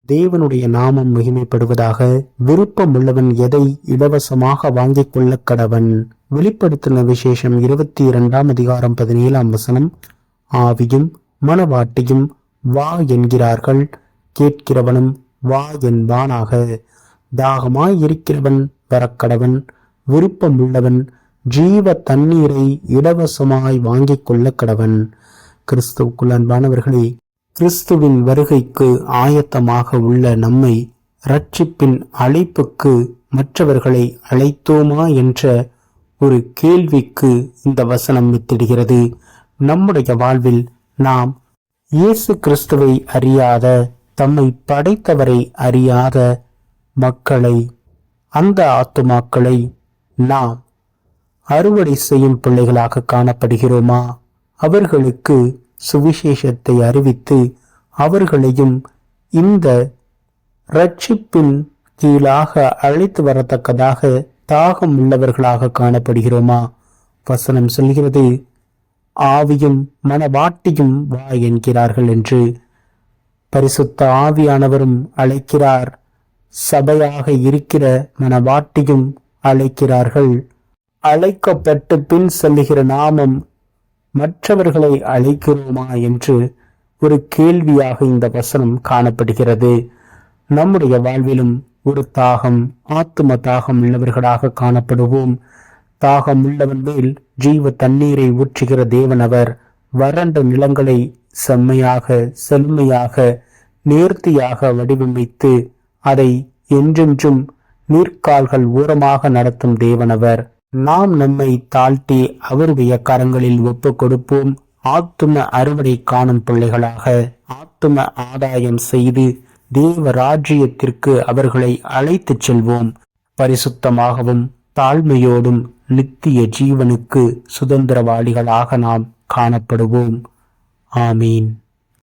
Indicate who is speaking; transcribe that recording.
Speaker 1: தேவனுடைய நாமம் மகிமைப்படுவதாக. விருப்பம் உள்ளவன் எதை இலவசமாக வாங்கிக் கொள்ள கடவன். வெளிப்படுத்தின விசேஷம் 22 அதிகாரம் 17 வசனம். ஆவியும் மனவாட்டியும் வா என்கிறார்கள், கேட்கிறவனும் வா என்பானாக. தாகமாய் இருக்கிறவன் வரக்கடவன். விருப்பம் உள்ளவன் ஜீவ தண்ணீரை இலவசமாய் வாங்கிக் கொள்ள கடவன். கிறிஸ்துவுக்குள் அன்பானவர்களே, கிறிஸ்துவின் வருகைக்கு ஆயத்தமாக உள்ள நம்மை இரட்சிப்பின் அழைப்புக்கு மற்றவர்களை அழைத்தோமா என்ற ஒரு கேள்விக்கு இந்த வசனம் வித்திடுகிறது. நம்முடைய வாழ்வில் நாம் இயேசு கிறிஸ்துவை அறியாத, தம்மை படைத்தவரை அறியாத மக்களை, அந்த ஆத்துமாக்களை நாம் அறுவடை செய்யும் பிள்ளைகளாக காணப்படுகிறோமா? அவர்களுக்கு சுவிசேஷத்தை அறிவித்து அவர்களையும் இந்த இரட்சிப்பின் கீழாக அழைத்து வரத்தக்கதாக தாகம் உள்ளவர்களாக காணப்படுகிறோமா? வசனம் சொல்கிறது, ஆவியும் மனவாட்டியும் வா என்கிறார்கள் என்று. பரிசுத்த ஆவியானவரும் அழைக்கிறார், சபையாக இருக்கிற மனவாட்டியும் அழைக்கிறார்கள். அழைக்கப்பட்டு பின் செல்லுகிற நாமும் மற்றவர்களை அழைக்கிறோமா என்று ஒரு கேள்வியாக இந்த வசனம் காணப்படுகிறது. நம்முடைய வாழ்விலும் ஒரு தாகம், ஆத்தும தாகம் உள்ளவர்களாக காணப்படுவோம். தாகம் உள்ளவன் மேல் ஜீவ தண்ணீரை ஊற்றுகிற தேவன் அவர். வறண்ட நிலங்களை செம்மையாக, செழுமையாக, நேர்த்தியாக வடிவமைத்து அதை என்றென்றும் நீர்க்கால்கள் ஓரமாக நடத்தும் தேவனவர். நாம் நம்மை தாழ்த்தி அவருடைய கரங்களில் ஒப்பு கொடுப்போம். ஆத்தும அறுவடை காணும் பிள்ளைகளாக ஆத்தும ஆதாயம் செய்து தேவ ராஜ்யத்திற்கு அவர்களை அழைத்து செல்வோம். பரிசுத்தமாகவும் தாழ்மையோடும் நித்திய ஜீவனுக்கு சுதந்திரவாளிகளாக நாம் காணப்படுவோம். ஆமீன்.